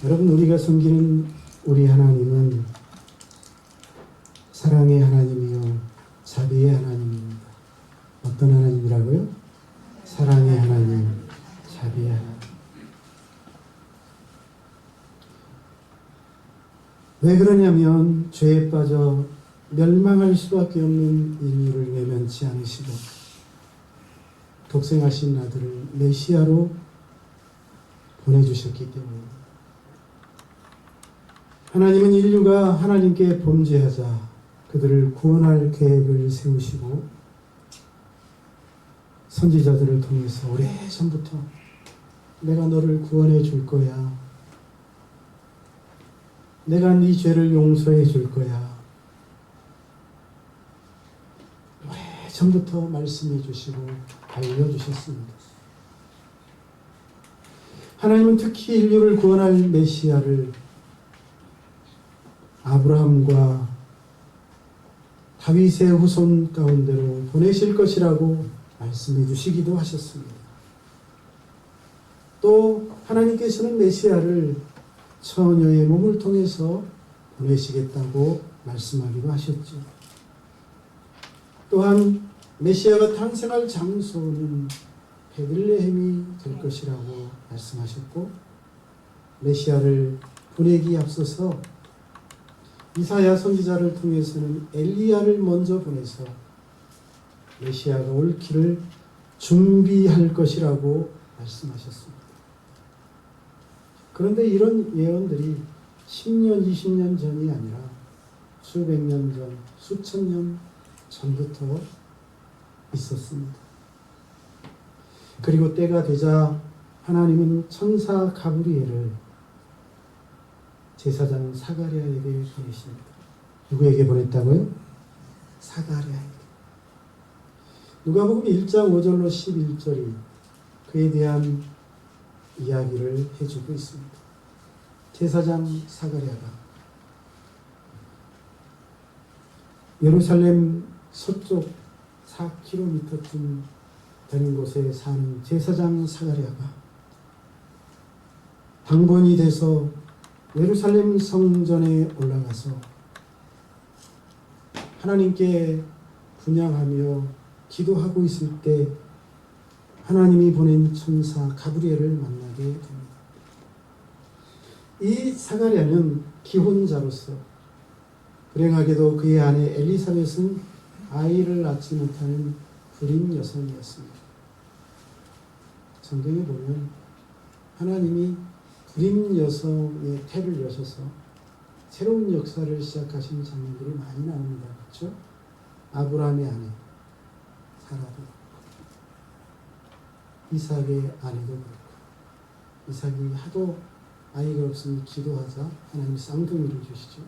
여러분, 우리가 섬기는 우리 하나님은 사랑의 하나님이요 자비의 하나님입니다. 어떤 하나님이라고요? 사랑의 하나님, 자비의 하나님. 왜 그러냐면 죄에 빠져 멸망할 수밖에 없는 인류를 외면치 않으시고 독생하신 아들을 메시아로 보내주셨기 때문입니다. 하나님은 인류가 하나님께 범죄하자 그들을 구원할 계획을 세우시고 선지자들을 통해서 오래전부터 내가 너를 구원해 줄 거야. 내가 네 죄를 용서해 줄 거야. 오래전부터 말씀해 주시고 알려주셨습니다. 하나님은 특히 인류를 구원할 메시아를 아브라함과 다윗의 후손 가운데로 보내실 것이라고 말씀해 주시기도 하셨습니다. 또 하나님께서는 메시아를 처녀의 몸을 통해서 보내시겠다고 말씀하기도 하셨죠. 또한 메시아가 탄생할 장소는 베들레헴이 될 것이라고 말씀하셨고, 메시아를 보내기에 앞서서 이사야 선지자를 통해서는 엘리야를 먼저 보내서 메시아가 올 길을 준비할 것이라고 말씀하셨습니다. 그런데 이런 예언들이 10년, 20년 전이 아니라 수백 년 전, 수천 년 전부터 있었습니다. 그리고 때가 되자 하나님은 천사 가브리엘을 제사장 사가랴에게 보내십니다. 누구에게 보냈다고요? 사가랴에게. 누가복음 1장 5절로 11절이 그에 대한 이야기를 해주고 있습니다. 제사장 사가랴가 예루살렘 서쪽 4km쯤 되는 곳에 사는 제사장 사가랴가 당번이 돼서 예루살렘 성전에 올라가서 하나님께 분향하며 기도하고 있을 때 하나님이 보낸 천사 가브리엘을 만나게 됩니다. 이 사가랴는 기혼자로서 불행하게도 그의 아내 엘리사벳은 아이를 낳지 못하는 불임 여성이었습니다. 성경에 보면 하나님이 불임 여성의 태를 여셔서 새로운 역사를 시작하신 장면들이 많이 나옵니다. 그렇죠? 아브라함의 아내 사라도, 이삭의 아내도 그렇고, 이삭이 하도 아이가 없으니 기도하자 하나님이 쌍둥이를 주시죠.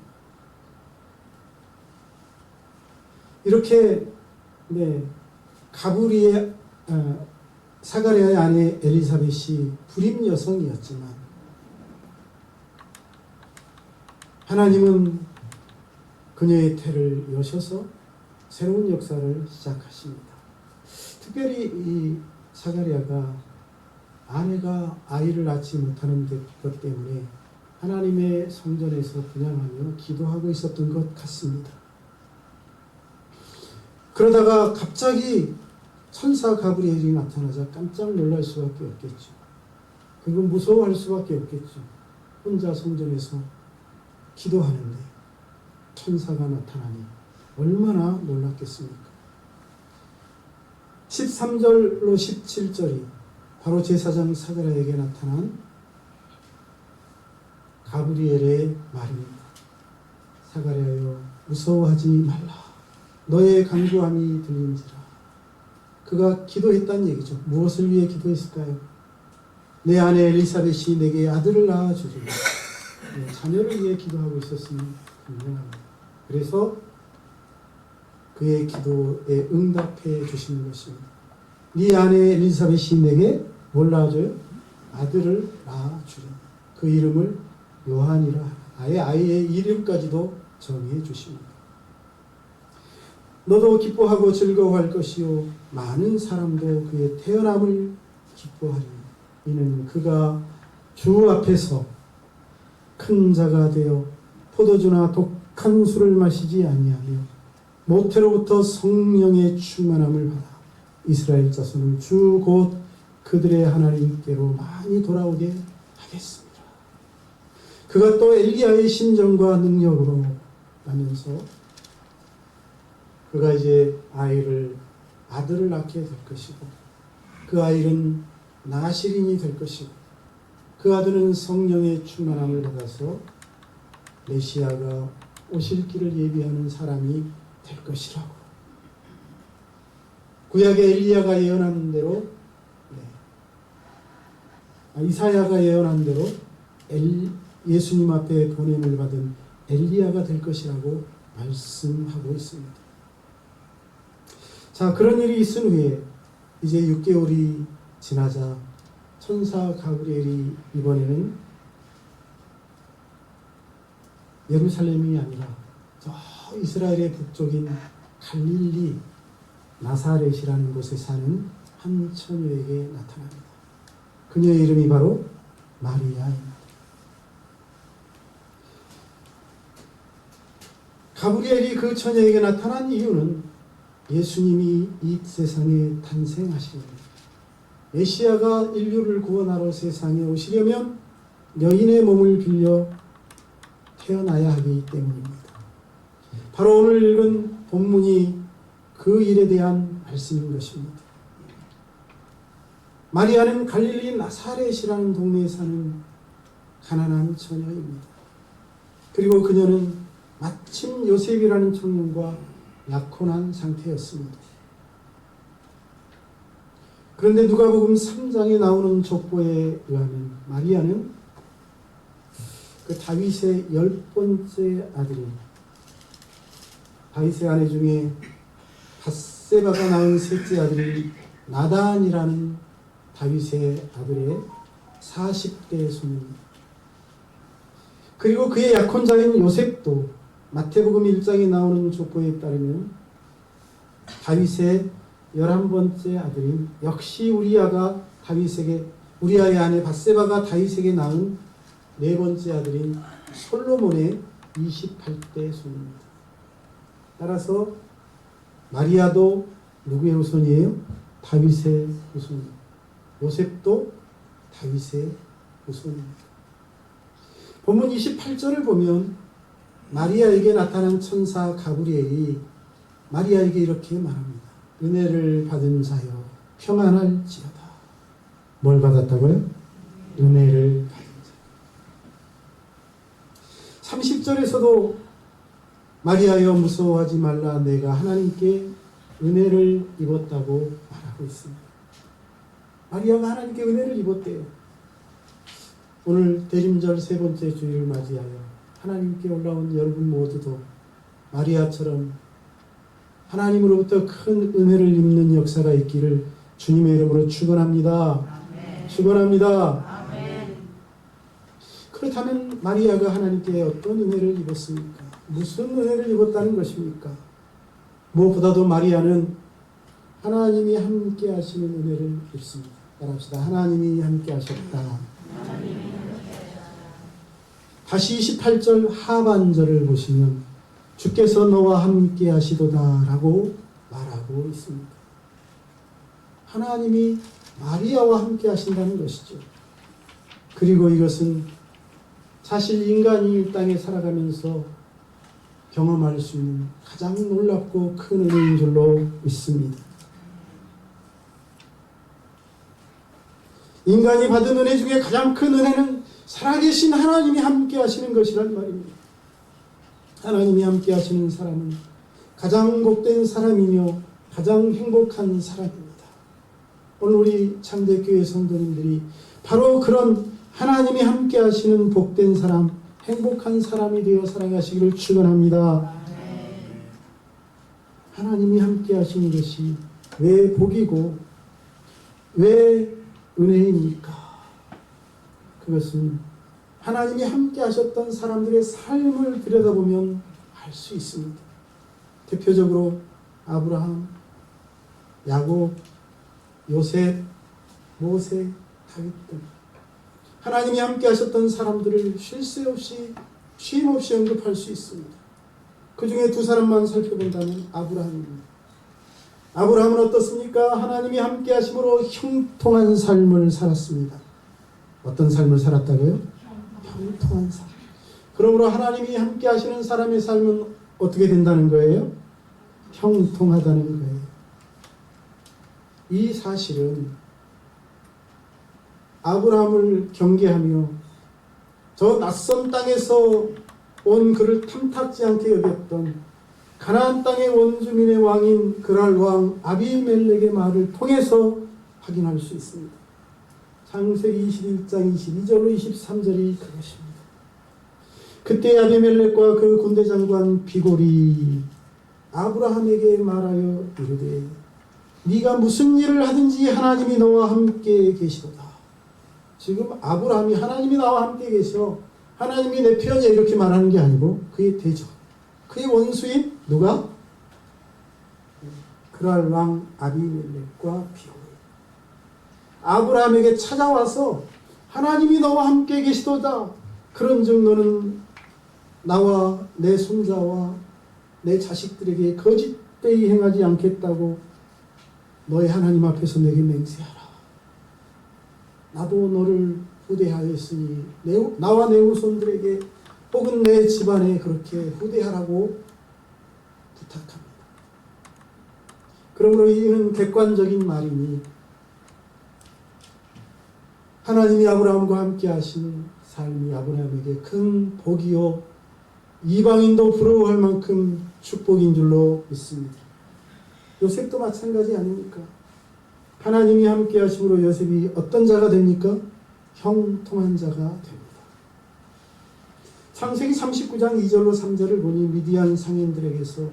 이렇게 가브리의 사가랴의 아내 엘리사벳이 불임 여성이었지만 하나님은 그녀의 태를 여셔서 새로운 역사를 시작하십니다. 특별히 이 사가랴가 아내가 아이를 낳지 못하는 것 때문에 하나님의 성전에서 분향하며 기도하고 있었던 것 같습니다. 그러다가 갑자기 천사 가브리엘이 나타나자 깜짝 놀랄 수밖에 없겠죠. 그리고 무서워할 수밖에 없겠죠. 혼자 성전에서 기도하는데 천사가 나타나니 얼마나 놀랐겠습니까? 13절로 17절이 바로 제사장 사가랴에게 나타난 가브리엘의 말입니다. 사가랴여 무서워하지 말라. 너의 간구함이 들린지라. 그가 기도했다는 얘기죠. 무엇을 위해 기도했을까요? 내 아내 엘리사벳이 내게 아들을 낳아주리라. 자녀를 위해 기도하고 있었으니 분명합니다. 그래서 그의 기도에 응답해 주시는 것입니다. 네 아내 엘리사벳이 내게 뭘 낳아줘요? 아들을 낳아주리라. 그 이름을 요한이라 하라. 아예 아이의 이름까지도 정해 주십니다. 너도 기뻐하고 즐거워할 것이요 많은 사람도 그의 태어남을 기뻐하리니 이는 그가 주 앞에서 큰 자가 되어 포도주나 독한 술을 마시지 아니하며 모태로부터 성령의 충만함을 받아 이스라엘 자손을 주 곧 그들의 하나님께로 많이 돌아오게 하겠습니다. 그가 또 엘리야의 심정과 능력으로 하면서 그가 이제 아들을 낳게 될 것이고 그 아이는 나실인이 될 것이고 그 아들은 성령의 충만함을 받아서 메시아가 오실 길을 예비하는 사람이 될 것이라고 구약의 엘리야가 예언한 대로 이사야가 예언한 대로 예수님 앞에 보냄을 받은 엘리야가 될 것이라고 말씀하고 있습니다. 자, 그런 일이 있은 후에 이제 6개월이 지나자 천사 가브리엘이 이번에는 예루살렘이 아니라 저 이스라엘의 북쪽인 갈릴리 나사렛이라는 곳에 사는 한 처녀에게 나타납니다. 그녀의 이름이 바로 마리아입니다. 가브리엘이 그 처녀에게 나타난 이유는 예수님이 이 세상에 탄생하시는 메시아가 인류를 구원하러 세상에 오시려면 여인의 몸을 빌려 태어나야 하기 때문입니다. 바로 오늘 읽은 본문이 그 일에 대한 말씀인 것입니다. 마리아는 갈릴리 나사렛이라는 동네에 사는 가난한 처녀입니다. 그리고 그녀는 마침 요셉이라는 청년과 약혼한 상태였습니다. 그런데 누가복음 3장에 나오는 족보에 의하면 마리아는 그 다윗의 10번째 아들인 다윗의 아내 중에 밧세바가 낳은 셋째 아들인 나단이라는 다윗의 아들의 40대 손입니다. 그리고 그의 약혼자인 요셉도 마태복음 1장에 나오는 족보에 따르면 다윗의 11번째 아들인 역시 우리아의 아내 밧세바가 다윗에게 낳은 4번째 아들인 솔로몬의 28대 손입니다. 따라서 마리아도 누구의 후손이에요? 다윗의 후손입니다. 요셉도 다윗의 후손입니다. 본문 28절을 보면 마리아에게 나타난 천사 가브리엘이 마리아에게 이렇게 말합니다. 은혜를 받은 자여 평안할지어다. 뭘 받았다고요? 은혜를 받은 자. 30절에서도 마리아여 무서워하지 말라 내가 하나님께 은혜를 입었다고 말하고 있습니다. 마리아가 하나님께 은혜를 입었대요. 오늘 대림절 세 번째 주일을 맞이하여 하나님께 올라온 여러분 모두도 마리아처럼 하나님으로부터 큰 은혜를 입는 역사가 있기를 주님의 이름으로 축원합니다. 아멘. 축원합니다. 아멘. 그렇다면 마리아가 하나님께 어떤 은혜를 입었습니까? 무슨 은혜를 입었다는 것입니까? 무엇보다도 마리아는 하나님이 함께 하시는 은혜를 입습니다. 따라합시다. 하나님이 함께 하셨다. 다시 28절 하반절을 보시면 주께서 너와 함께 하시도다 라고 말하고 있습니다. 하나님이 마리아와 함께 하신다는 것이죠. 그리고 이것은 사실 인간이 이 땅에 살아가면서 경험할 수 있는 가장 놀랍고 큰 은혜인 줄로 믿습니다. 인간이 받은 은혜 중에 가장 큰 은혜는 살아계신 하나님이 함께 하시는 것이란 말입니다. 하나님이 함께 하시는 사람은 가장 복된 사람이며 가장 행복한 사람입니다. 오늘 우리 창대교회 성도님들이 바로 그런 하나님이 함께 하시는 복된 사람, 행복한 사람이 되어 살아가시기를 축원합니다. 하나님이 함께 하시는 것이 왜 복이고 왜 은혜입니까? 그것은 하나님이 함께 하셨던 사람들의 삶을 들여다보면 알 수 있습니다. 대표적으로 아브라함, 야곱, 요셉, 모세, 다윗 등 하나님이 함께 하셨던 사람들을 쉼 없이 언급할 수 있습니다. 그 중에 두 사람만 살펴본다면 아브라함입니다. 아브라함은 어떻습니까? 하나님이 함께 하심으로 형통한 삶을 살았습니다. 어떤 삶을 살았다고요? 형통한 삶. 그러므로 하나님이 함께 하시는 사람의 삶은 어떻게 된다는 거예요? 형통하다는 거예요. 이 사실은 아브라함을 경계하며 저 낯선 땅에서 온 그를 탐탁지 않게 여겼던 가나안 땅의 원주민의 왕인 그랄 왕 아비멜렉의 말을 통해서 확인할 수 있습니다. 창세기 21장 22절로 23절이 그것입니다. 그때 아비멜렉과 그 군대 장관 비골이 아브라함에게 말하여 이르되 네가 무슨 일을 하든지 하나님이 너와 함께 계시도다. 지금 아브라함이 하나님이 나와 함께 계셔, 하나님이 내 편이야 이렇게 말하는 게 아니고 그의 대적, 그의 원수인 누가? 그랄 왕 아비멜렉과 비골 아브라함에게 찾아와서 하나님이 너와 함께 계시도다. 그런즉 너는 나와 내 손자와 내 자식들에게 거짓되이 행하지 않겠다고 너의 하나님 앞에서 내게 맹세하라. 나도 너를 후대하였으니 나와 내 후손들에게 혹은 내 집안에 그렇게 후대하라고 부탁합니다. 그러므로 이는 객관적인 말이니 하나님이 아브라함과 함께 하신 삶이 아브라함에게 큰 복이요 이방인도 부러워할 만큼 축복인 줄로 믿습니다. 요셉도 마찬가지 아닙니까? 하나님이 함께 하심으로 요셉이 어떤 자가 됩니까? 형통한 자가 됩니다. 창세기 39장 2절로 3절을 보니 미디안 상인들에게서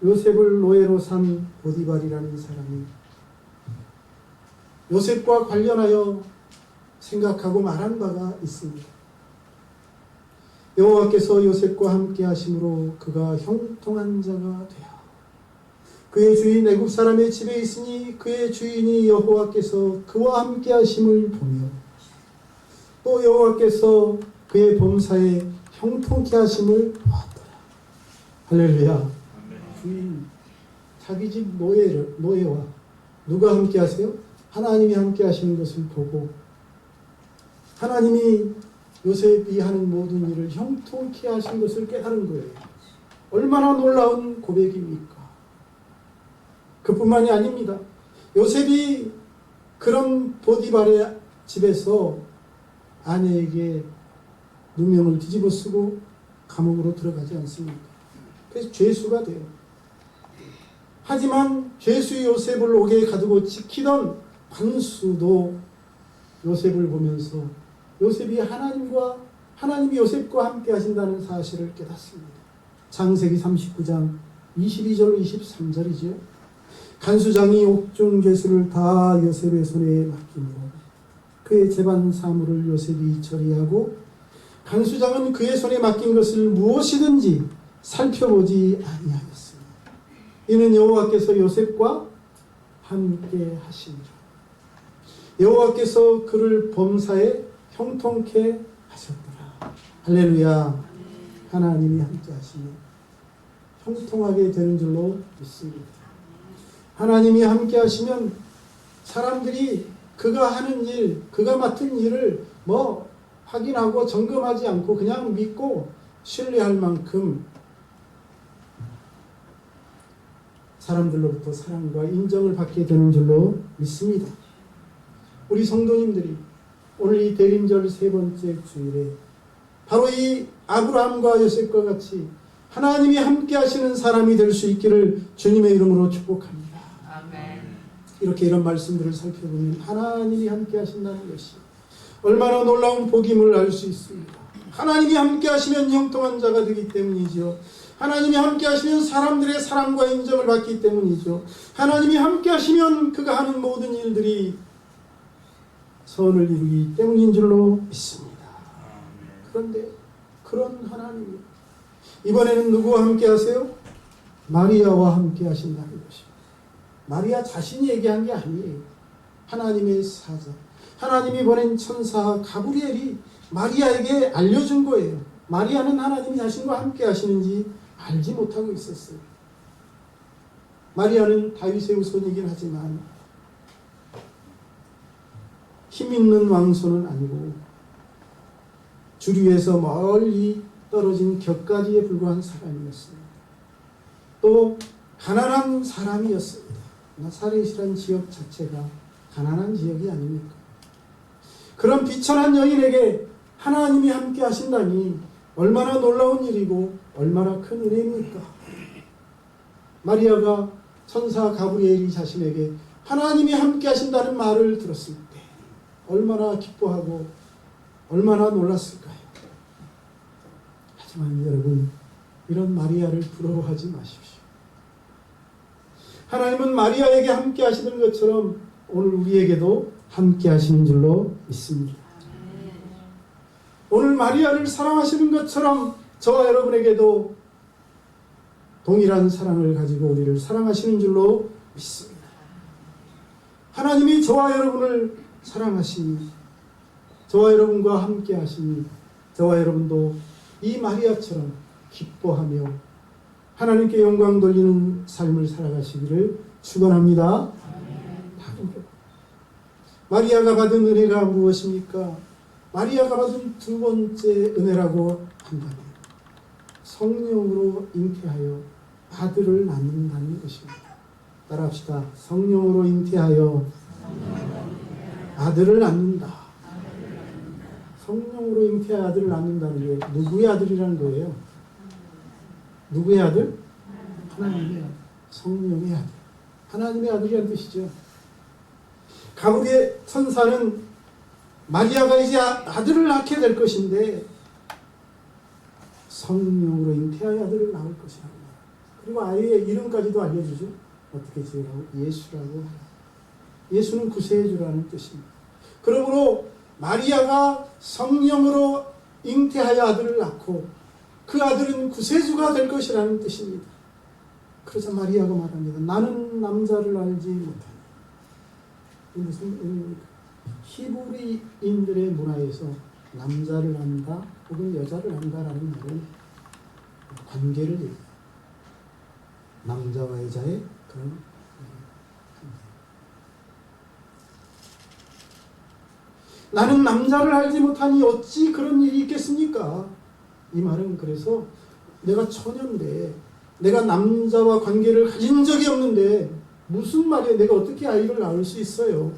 요셉을 노예로 산 보디발이라는 사람이 요셉과 관련하여 생각하고 말한 바가 있습니다. 여호와께서 요셉과 함께 하심으로 그가 형통한 자가 되어 그의 주인 애굽 사람의 집에 있으니 그의 주인이 여호와께서 그와 함께 하심을 보며 또 여호와께서 그의 범사에 형통케 하심을 보았더라. 할렐루야. 주인, 자기 집 노예와 누가 함께 하세요? 하나님이 함께 하시는 것을 보고 하나님이 요셉이 하는 모든 일을 형통케 하신 것을 깨달은 거예요. 얼마나 놀라운 고백입니까? 그뿐만이 아닙니다. 요셉이 그런 보디발의 집에서 아내에게 누명을 뒤집어 쓰고 감옥으로 들어가지 않습니까? 그래서 죄수가 돼요. 하지만 죄수 요셉을 옥에 가두고 지키던 관수도 요셉을 보면서 요셉이 하나님이 요셉과 함께 하신다는 사실을 깨닫습니다. 창세기 39장 22절 23절이죠. 간수장이 옥중 죄수를 다 요셉의 손에 맡기므로 그의 재반 사물을 요셉이 처리하고 간수장은 그의 손에 맡긴 것을 무엇이든지 살펴보지 아니하였습니다. 이는 여호와께서 요셉과 함께 하시니라. 여호와께서 그를 범사에 형통케 하셨더라. 할렐루야. 하나님이 함께 하시니 형통하게 되는 줄로 믿습니다. 하나님이 함께 하시면 사람들이 그가 하는 일, 그가 맡은 일을 확인하고 점검하지 않고 그냥 믿고 신뢰할 만큼 사람들로부터 사랑과 인정을 받게 되는 줄로 믿습니다. 우리 성도님들이 오늘 이 대림절 세 번째 주일에 바로 이 아브라함과 요셉과 같이 하나님이 함께 하시는 사람이 될 수 있기를 주님의 이름으로 축복합니다. 아멘. 이렇게 이런 말씀들을 살펴보면 하나님이 함께 하신다는 것이 얼마나 놀라운 복임을 알 수 있습니다. 하나님이 함께 하시면 형통한 자가 되기 때문이죠. 하나님이 함께 하시면 사람들의 사랑과 인정을 받기 때문이죠. 하나님이 함께 하시면 그가 하는 모든 일들이 선을 이루기 때문인 줄로 믿습니다. 그런데 그런 하나님이 이번에는 누구와 함께 하세요? 마리아와 함께 하신다는 것입니다. 마리아 자신이 얘기한 게 아니에요. 하나님의 사자, 하나님이 보낸 천사 가브리엘이 마리아에게 알려준 거예요. 마리아는 하나님 자신과 함께 하시는지 알지 못하고 있었어요. 마리아는 다윗의 후손이긴 하지만 힘 있는 왕손은 아니고 주류에서 멀리 떨어진 격가지에 불과한 사람이었습니다. 또 가난한 사람이었습니다. 나사렛이라는 지역 자체가 가난한 지역이 아닙니까? 그런 비천한 여인에게 하나님이 함께 하신다니 얼마나 놀라운 일이고 얼마나 큰 은혜입니까? 마리아가 천사 가브리엘이 자신에게 하나님이 함께 하신다는 말을 들었을 때 얼마나 기뻐하고 얼마나 놀랐을까요? 하지만 여러분, 이런 마리아를 부러워하지 마십시오. 하나님은 마리아에게 함께 하시는 것처럼 오늘 우리에게도 함께 하시는 줄로 믿습니다. 오늘 마리아를 사랑하시는 것처럼 저와 여러분에게도 동일한 사랑을 가지고 우리를 사랑하시는 줄로 믿습니다. 하나님이 저와 여러분을 사랑하시니, 저와 여러분과 함께 하시니, 저와 여러분도 이 마리아처럼 기뻐하며 하나님께 영광 돌리는 삶을 살아가시기를 축원합니다. 마리아가 받은 은혜가 무엇입니까? 마리아가 받은 두 번째 은혜라고 한다면 성령으로 잉태하여 아들을 낳는다는 것입니다. 따라합시다. 성령으로 잉태하여 아들을 낳는다. 성령으로 잉태하여 아들을 낳는다는 게 누구의 아들이라는 거예요? 누구의 아들? 하나님의 아들. 성령의 아들. 하나님의 아들이라는 뜻이죠. 가브리엘 천사는 마리아가 이제 아들을 낳게 될 것인데 성령으로 잉태하여 아들을 낳을 것이라고. 그리고 아이의 이름까지도 알려주죠. 어떻게 지으라고? 예수라고. 예수는 구세주라는 뜻입니다. 그러므로 마리아가 성령으로 잉태하여 아들을 낳고 그 아들은 구세주가 될 것이라는 뜻입니다. 그래서 마리아가 말합니다. 나는 남자를 알지 못하니. 무슨 의미입니까? 히브리인들의 문화에서 남자를 안다 혹은 여자를 안다라는 말은 관계를 얘기해요. 남자와 여자의 그런 나는 남자를 알지 못하니 어찌 그런 일이 있겠습니까? 이 말은 그래서 내가 처녀인데 내가 남자와 관계를 가진 적이 없는데 무슨 말이에요? 내가 어떻게 아이를 낳을 수 있어요?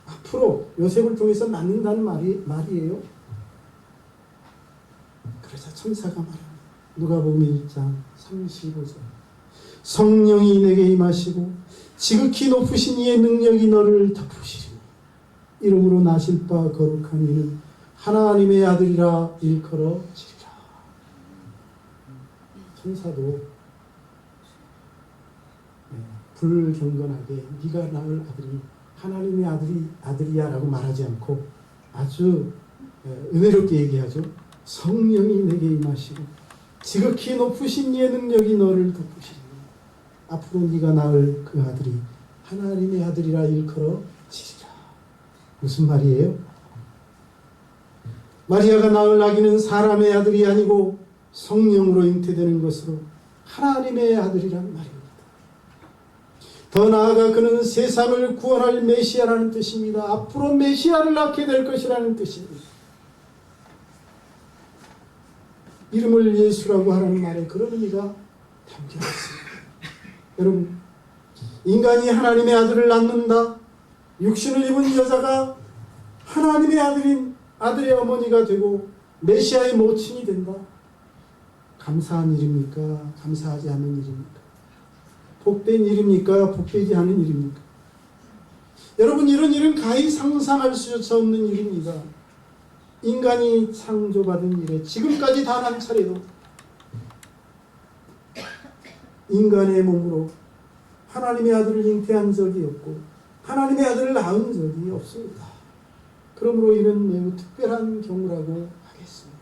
앞으로 요셉을 통해서 낳는다는 말이에요. 그래서 천사가 말합니다. 누가복음 1장 35절 성령이 내게 임하시고 지극히 높으신 이의 능력이 너를 덮으시리니 이름으로 나실 바 거룩한 이는 하나님의 아들이라 일컬어지리라. 천사도 불경건하게 네가 낳을 아들이 하나님의 아들이야 라고 말하지 않고 아주 은혜롭게 얘기하죠. 성령이 내게 임하시고 지극히 높으신 이의 능력이 너를 덮으시니 앞으로 네가 낳을 그 아들이 하나님의 아들이라 일컬어지리라. 무슨 말이에요? 마리아가 낳을 아기는 사람의 아들이 아니고 성령으로 잉태되는 것으로 하나님의 아들이란 말입니다. 더 나아가 그는 세상을 구원할 메시아라는 뜻입니다. 앞으로 메시아를 낳게 될 것이라는 뜻입니다. 이름을 예수라고 하는 말에 그런 의미가 담겨 있습니다. 여러분, 인간이 하나님의 아들을 낳는다. 육신을 입은 여자가 하나님의 아들의 어머니가 되고 메시아의 모친이 된다. 감사한 일입니까? 감사하지 않은 일입니까? 복된 일입니까? 복되지 않은 일입니까? 여러분, 이런 일은 가히 상상할 수조차 없는 일입니다. 인간이 창조받은 이래 지금까지 단 한 차례도 인간의 몸으로 하나님의 아들을 잉태한 적이 없고 하나님의 아들을 낳은 적이 없습니다. 그러므로 이는 매우 특별한 경우라고 하겠습니다.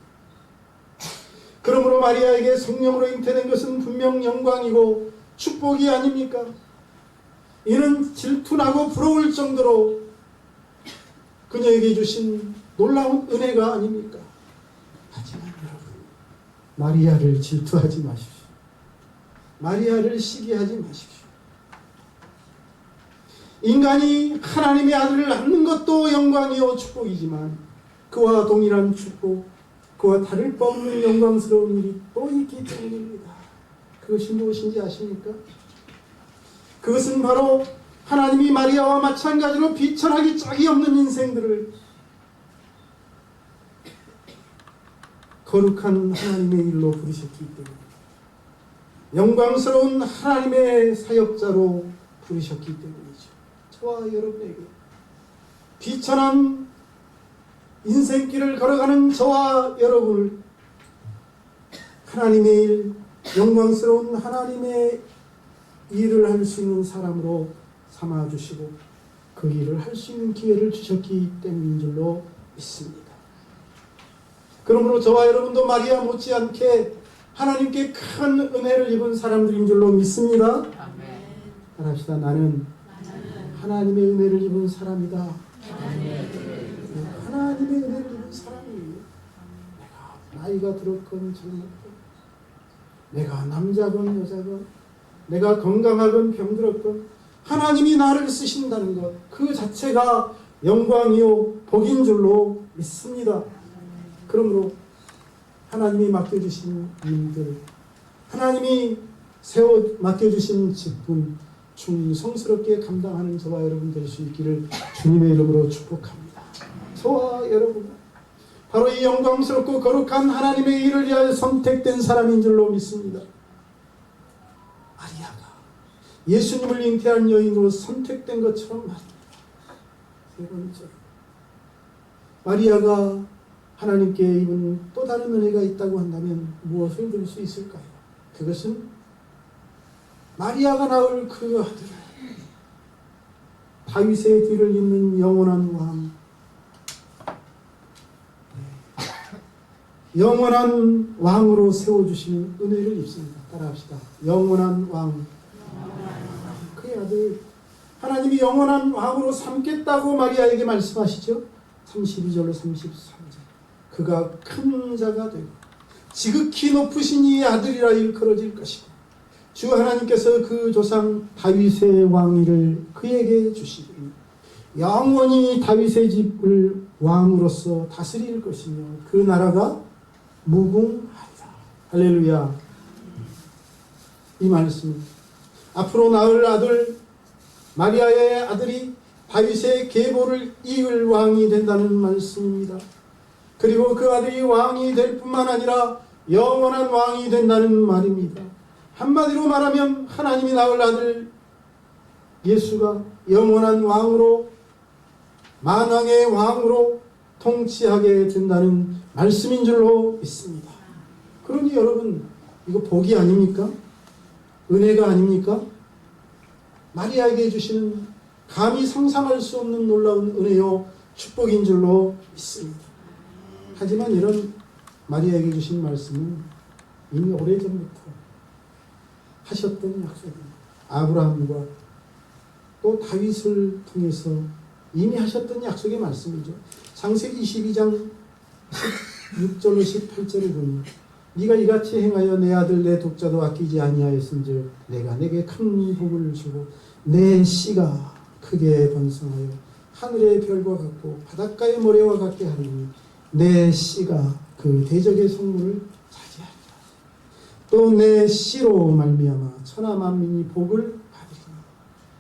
그러므로 마리아에게 성령으로 잉태된 것은 분명 영광이고 축복이 아닙니까? 이는 질투나고 부러울 정도로 그녀에게 주신 놀라운 은혜가 아닙니까? 하지만 여러분, 마리아를 질투하지 마십시오. 마리아를 시기하지 마십시오. 인간이 하나님의 아들을 낳는 것도 영광이요 축복이지만 그와 동일한 축복, 그와 다를 바 없는 영광스러운 일이 또 있기 때문입니다. 그것이 무엇인지 아십니까? 그것은 바로 하나님이 마리아와 마찬가지로 비천하기 짝이 없는 인생들을 거룩한 하나님의 일로 부르셨기 때문입니다. 영광스러운 하나님의 사역자로 부르셨기 때문이죠. 저와 여러분에게 비천한 인생길을 걸어가는 저와 여러분을 하나님의 일, 영광스러운 하나님의 일을 할 수 있는 사람으로 삼아주시고 그 일을 할 수 있는 기회를 주셨기 때문인 줄로 믿습니다. 그러므로 저와 여러분도 마리아 못지않게 하나님께 큰 은혜를 입은 사람들인 줄로 믿습니다. 따라합시다. 나는 하나님의 은혜를 입은 사람이다. 하나님의 은혜를 입은 사람이에요. 내가 나이가 들었건 젊었건, 내가 남자건 여자건, 내가 건강하건 병들었건 하나님이 나를 쓰신다는 것, 그 자체가 영광이요 복인 줄로 믿습니다. 그러므로 하나님이 맡겨주신 일들, 하나님이 맡겨주신 직분 충성스럽게 감당하는 저와 여러분 될 수 있기를 주님의 이름으로 축복합니다. 저와 여러분 바로 이 영광스럽고 거룩한 하나님의 일을 위하여 선택된 사람인 줄로 믿습니다. 마리아가 예수님을 잉태한 여인으로 선택된 것처럼 말입니다. 세 번째, 마리아가 하나님께 입은 또 다른 은혜가 있다고 한다면 무엇을 들 수 있을까요? 그것은 마리아가 낳을 그 아들, 다윗의 뒤를 잇는 영원한 왕, 영원한 왕으로 세워주시는 은혜를 입습니다. 따라합시다. 영원한 왕, 그의 아들 하나님이 영원한 왕으로 삼겠다고 마리아에게 말씀하시죠. 32절로 33절. 그가 큰 자가 되고 지극히 높으신 이의 아들이라 일컬어질 것이고 주 하나님께서 그 조상 다윗의 왕위를 그에게 주시리니 영원히 다윗의 집을 왕으로서 다스릴 것이며 그 나라가 무궁하리라. 할렐루야. 이 말씀, 앞으로 낳을 아들 마리아의 아들이 다윗의 계보를 이을 왕이 된다는 말씀입니다. 그리고 그 아들이 왕이 될 뿐만 아니라 영원한 왕이 된다는 말입니다. 한마디로 말하면 하나님이 낳을 아들 예수가 영원한 왕으로, 만왕의 왕으로 통치하게 된다는 말씀인 줄로 믿습니다. 그러니 여러분, 이거 복이 아닙니까? 은혜가 아닙니까? 마리아에게 주시는 감히 상상할 수 없는 놀라운 은혜요 축복인 줄로 믿습니다. 하지만 이런 마리아에게 주신 말씀은 이미 오래전부터 하셨던 약속입니다. 아브라함과 또 다윗을 통해서 이미 하셨던 약속의 말씀이죠. 창세기 22장 16절로 18절을 보니 네가 이같이 행하여 내 아들 내 독자도 아끼지 아니하였은즉 내가 내게 큰 복을 주고 내 씨가 크게 번성하여 하늘의 별과 같고 바닷가의 모래와 같게 하리니 내 씨가 그 대적의 성문을 차지하리라. 또 내 씨로 말미암아 천하 만민이 복을 받으리니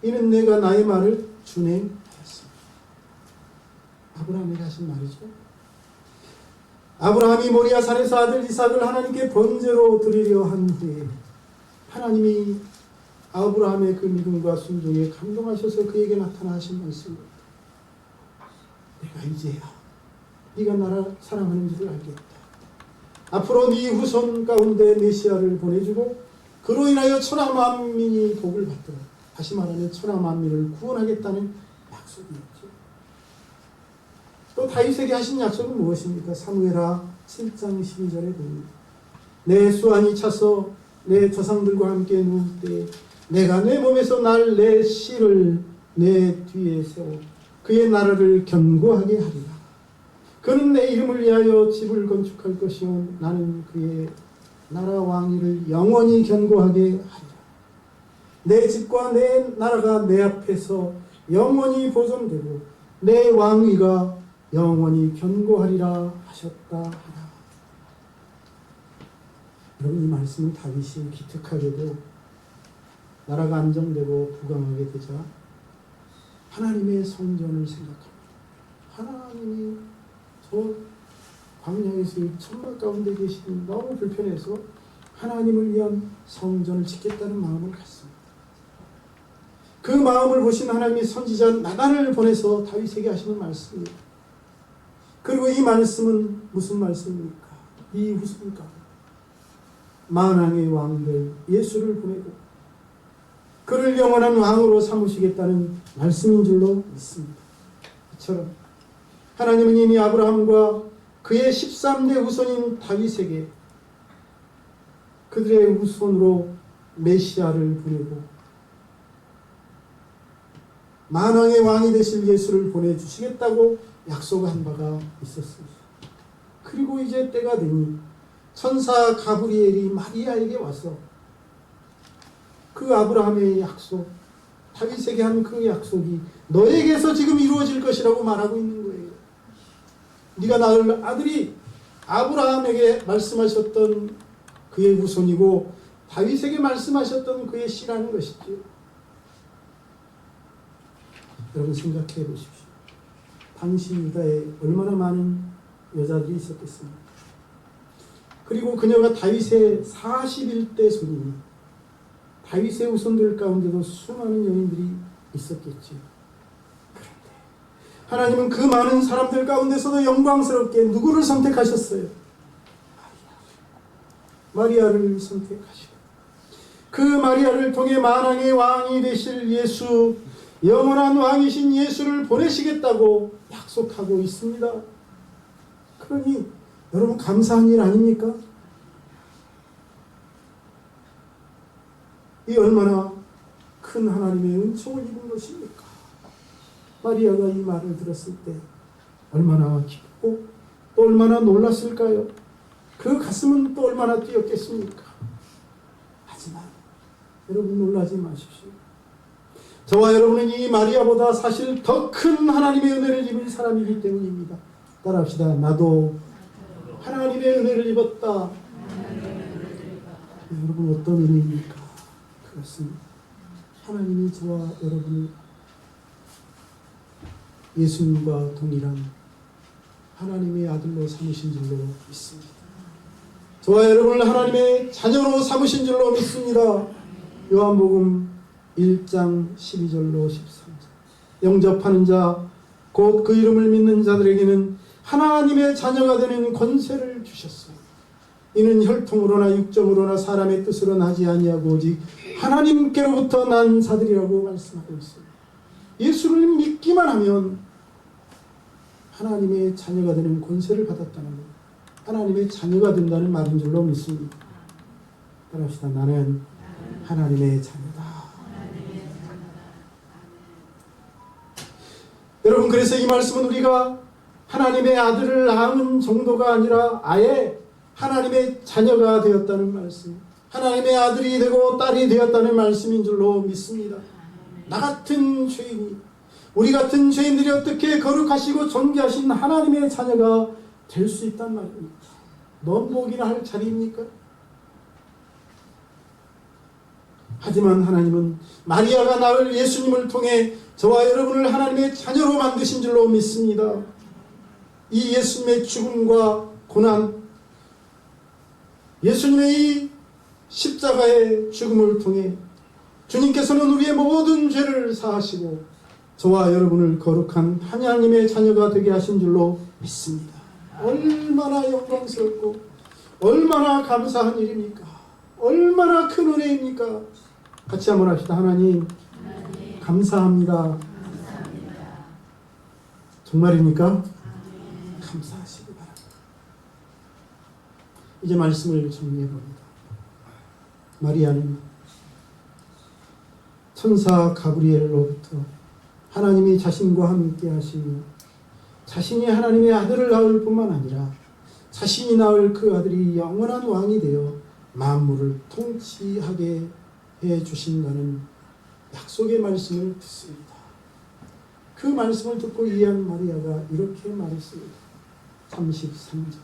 이는 내가 나의 말을 준행하였습니다. 아브라함에게 하신 말이죠. 아브라함이 모리아산에서 아들 이삭을 하나님께 번제로 드리려 한 후에 하나님이 아브라함의 그 믿음과 순종에 감동하셔서 그에게 나타나신 말씀입니다. 내가 이제야 네가 나를 사랑하는 줄을 알겠다. 앞으로 네 후손 가운데 메시아를 보내주고 그로 인하여 천하 만민이 복을 받도록, 다시 말하면 천하 만민을 구원하겠다는 약속이었죠. 또 다윗에게 하신 약속은 무엇입니까? 사무엘하 7장 12절에 보니 내 수완이 차서 내 조상들과 함께 누울 때 내가 내 몸에서 날 내 씨를 내 뒤에 세워 그의 나라를 견고하게 하리라. 그는 내 이름을 위하여 집을 건축할 것이요 나는 그의 나라 왕위를 영원히 견고하게 하리라. 내 집과 내 나라가 내 앞에서 영원히 보존되고 내 왕위가 영원히 견고하리라 하셨다 하라. 여러분, 이 말씀은 다윗이 기특하게도 나라가 안정되고 부강하게 되자 하나님의 성전을 생각합니다. 하나님이 저 광야에서 이 천막 가운데 계시니 너무 불편해서 하나님을 위한 성전을 짓겠다는 마음을 갖습니다. 그 마음을 보신 하나님이 선지자 나단을 보내서 다윗에게 하시는 말씀입니다. 그리고 이 말씀은 무슨 말씀입니까? 이 후손가 만왕의 왕들 예수를 보내고 그를 영원한 왕으로 삼으시겠다는 말씀인 줄로 믿습니다. 이처럼 하나님은 이미 아브라함과 그의 13대 후손인 다윗에게 그들의 후손으로 메시아를 보내고 만왕의 왕이 되실 예수를 보내주시겠다고 약속한 바가 있었습니다. 그리고 이제 때가 되니 천사 가브리엘이 마리아에게 와서 그 아브라함의 약속, 다윗에게 한 그 약속이 너에게서 지금 이루어질 것이라고 말하고 있는 거예요. 네가 낳을 아들이 아브라함에게 말씀하셨던 그의 후손이고 다윗에게 말씀하셨던 그의 씨라는 것이죠. 여러분 생각해 보십시오. 당시 유다에 얼마나 많은 여자들이 있었겠습니까? 그리고 그녀가 다윗의 41대 손이니 다윗의 후손들 가운데도 수많은 여인들이 있었겠지요. 그런데 하나님은 그 많은 사람들 가운데서도 영광스럽게 누구를 선택하셨어요? 마리아를 선택하시고 그 마리아를 통해 만왕의 왕이 되실 예수, 영원한 왕이신 예수를 보내시겠다고 약속하고 있습니다. 그러니 여러분 감사한 일 아닙니까? 이 얼마나 큰 하나님의 은총을 입은 것입니까? 마리아가 이 말을 들었을 때 얼마나 기쁘고 또 얼마나 놀랐을까요? 그 가슴은 또 얼마나 뛰었겠습니까? 하지만 여러분 놀라지 마십시오. 저와 여러분은 이 마리아보다 사실 더 큰 하나님의 은혜를 입은 사람이기 때문입니다. 따라합시다. 나도 하나님의 은혜를 입었다. 여러분 어떤 은혜입니까? 그렇습니다. 하나님이 저와 여러분을 예수님과 동일한 하나님의 아들로 삼으신 줄로 믿습니다. 저와 여러분을 하나님의 자녀로 삼으신 줄로 믿습니다. 요한복음 1장 12절로 13절 영접하는 자 곧 그 이름을 믿는 자들에게는 하나님의 자녀가 되는 권세를 주셨어요. 이는 혈통으로나 육정으로나 사람의 뜻으로 나지 아니하고 오직 하나님께로부터 난 자들이라고 말씀하고 있습니다. 예수를 믿기만 하면 하나님의 자녀가 되는 권세를 받았다는 것, 하나님의 자녀가 된다는 말인 줄로 믿습니다. 따라합시다. 나는 하나님의 자녀다. 여러분 그래서 이 말씀은 우리가 하나님의 아들을 낳은 정도가 아니라 아예 하나님의 자녀가 되었다는 말씀, 하나님의 아들이 되고 딸이 되었다는 말씀인 줄로 믿습니다. 나 같은 죄인이, 우리 같은 죄인들이 어떻게 거룩하시고 존귀하신 하나님의 자녀가 될 수 있단 말입니까? 넘보기나 할 자리입니까? 하지만 하나님은 마리아가 낳을 예수님을 통해 저와 여러분을 하나님의 자녀로 만드신 줄로 믿습니다. 이 예수님의 죽음과 고난, 예수님의 이 십자가의 죽음을 통해 주님께서는 우리의 모든 죄를 사하시고 저와 여러분을 거룩한 하나님의 자녀가 되게 하신 줄로 믿습니다. 얼마나 영광스럽고 얼마나 감사한 일입니까? 얼마나 큰 은혜입니까? 같이 한번 합시다. 하나님 감사합니다. 정말입니까? 감사하시기 바랍니다. 이제 말씀을 정리해 봅니다. 마리아는 천사 가브리엘로부터 하나님이 자신과 함께 하시며 자신이 하나님의 아들을 낳을 뿐만 아니라 자신이 낳을 그 아들이 영원한 왕이 되어 만물을 통치하게 해 주신다는 약속의 말씀을 듣습니다. 그 말씀을 듣고 이해한 마리아가 이렇게 말했습니다. 33절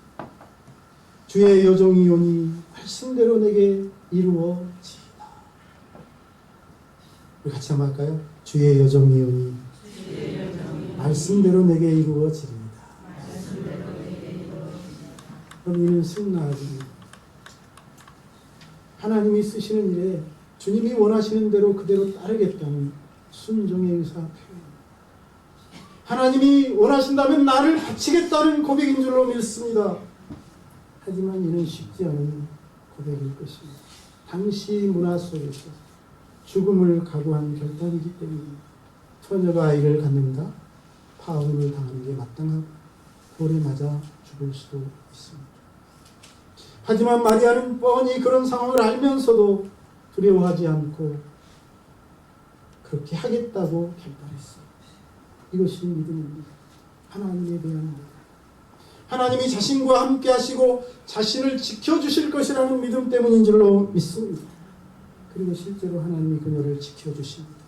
주의 여종이오니 말씀대로 내게 이루어지이다. 우리 같이 한번 할까요? 주의 여종이오니 말씀대로 내게 이루어지리이다. 그럼 이는 승낙입니다. 하나님이 쓰시는 일에 주님이 원하시는 대로 그대로 따르겠다는 순종의 의사 표현. 하나님이 원하신다면 나를 바치겠다는 고백인 줄로 믿습니다. 하지만 이는 쉽지 않은 고백일 것입니다. 당시 문화 속에서 죽음을 각오한 결단이기 때문입니다. 처녀가 아이를 갖는다? 파혼을 당하는 게 마땅하고 돌에 맞아 죽을 수도 있습니다. 하지만 마리아는 뻔히 그런 상황을 알면서도 두려워하지 않고 그렇게 하겠다고 결단했어요. 이것이 믿음입니다. 하나님에 대한 믿음. 하나님이 자신과 함께 하시고 자신을 지켜주실 것이라는 믿음 때문인 줄로 믿습니다. 그리고 실제로 하나님이 그녀를 지켜주십니다.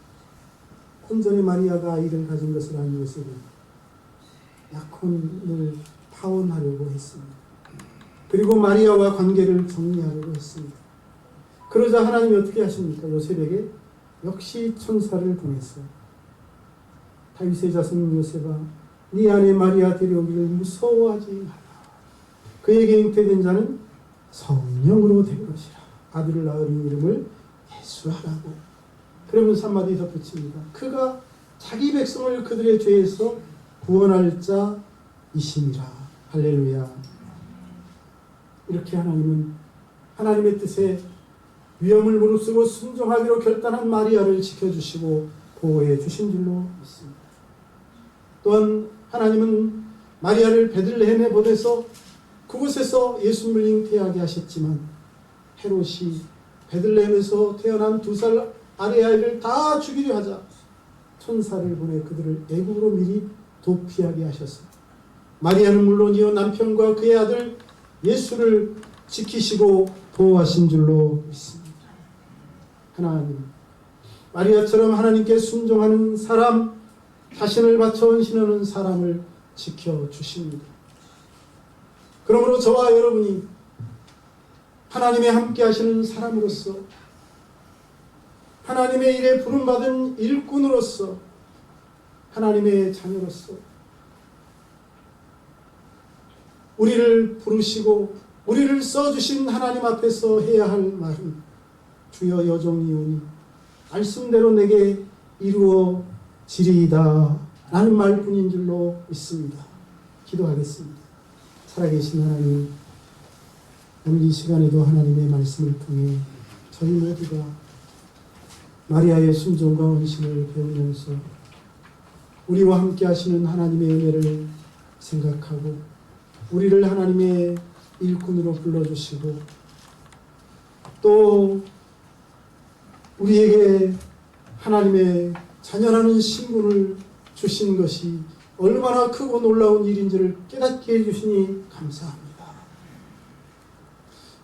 혼전의 마리아가 아이를 가진 것을 안 요셉은 약혼을 파혼하려고 했습니다. 그리고 마리아와 관계를 정리하려고 했습니다. 그러자 하나님이 어떻게 하십니까? 요셉에게 역시 천사를 보냈어요. 다윗의 자손 요셉아, 네 아내 마리아 데려오기를 무서워하지 마라. 그에게 잉태된 자는 성령으로 될 것이라. 아들을 낳으니 이름을 예수하라고. 그러면서 한마디 덧붙입니다. 그가 자기 백성을 그들의 죄에서 구원할 자이심이라. 할렐루야. 이렇게 하나님은 하나님의 뜻에 위험을 무릅쓰고 순종하기로 결단한 마리아를 지켜주시고 보호해 주신 줄로 믿습니다. 또한 하나님은 마리아를 베들레헴에 보내서 그곳에서 예수님을 잉태하게 하셨지만 헤롯이 베들레헴에서 태어난 2살 아래 아이를 다 죽이려 하자 천사를 보내 그들을 애국으로 미리 도피하게 하셨습니다. 마리아는 물론이요 남편과 그의 아들 예수를 지키시고 보호하신 줄로 믿습니다. 하나님, 마리아처럼 하나님께 순종하는 사람, 자신을 바쳐 헌신하는 사람을 지켜주십니다. 그러므로 저와 여러분이 하나님의 함께 하시는 사람으로서 하나님의 일에 부름받은 일꾼으로서 하나님의 자녀로서 우리를 부르시고 우리를 써주신 하나님 앞에서 해야 할 말은 주여 여종이오니 말씀대로 내게 이루어지리이다 라는 말뿐인 줄로 믿습니다. 기도하겠습니다. 살아계신 하나님, 오늘 이 시간에도 하나님의 말씀을 통해 저희 모두가 마리아의 순종과 헌신을 배우면서 우리와 함께 하시는 하나님의 은혜를 생각하고 우리를 하나님의 일꾼으로 불러주시고 또 우리에게 하나님의 자녀라는 신분을 주신 것이 얼마나 크고 놀라운 일인지를 깨닫게 해주시니 감사합니다.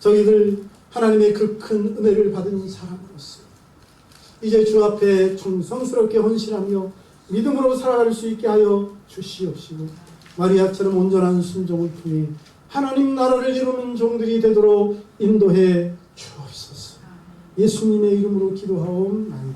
저희들 하나님의 그 큰 은혜를 받은 사람으로서 이제 주 앞에 정성스럽게 헌신하며 믿음으로 살아갈 수 있게 하여 주시옵시고 마리아처럼 온전한 순종을 통해 하나님 나라를 이루는 종들이 되도록 인도해 주옵소서. 예수님의 이름으로 기도하옵나이다.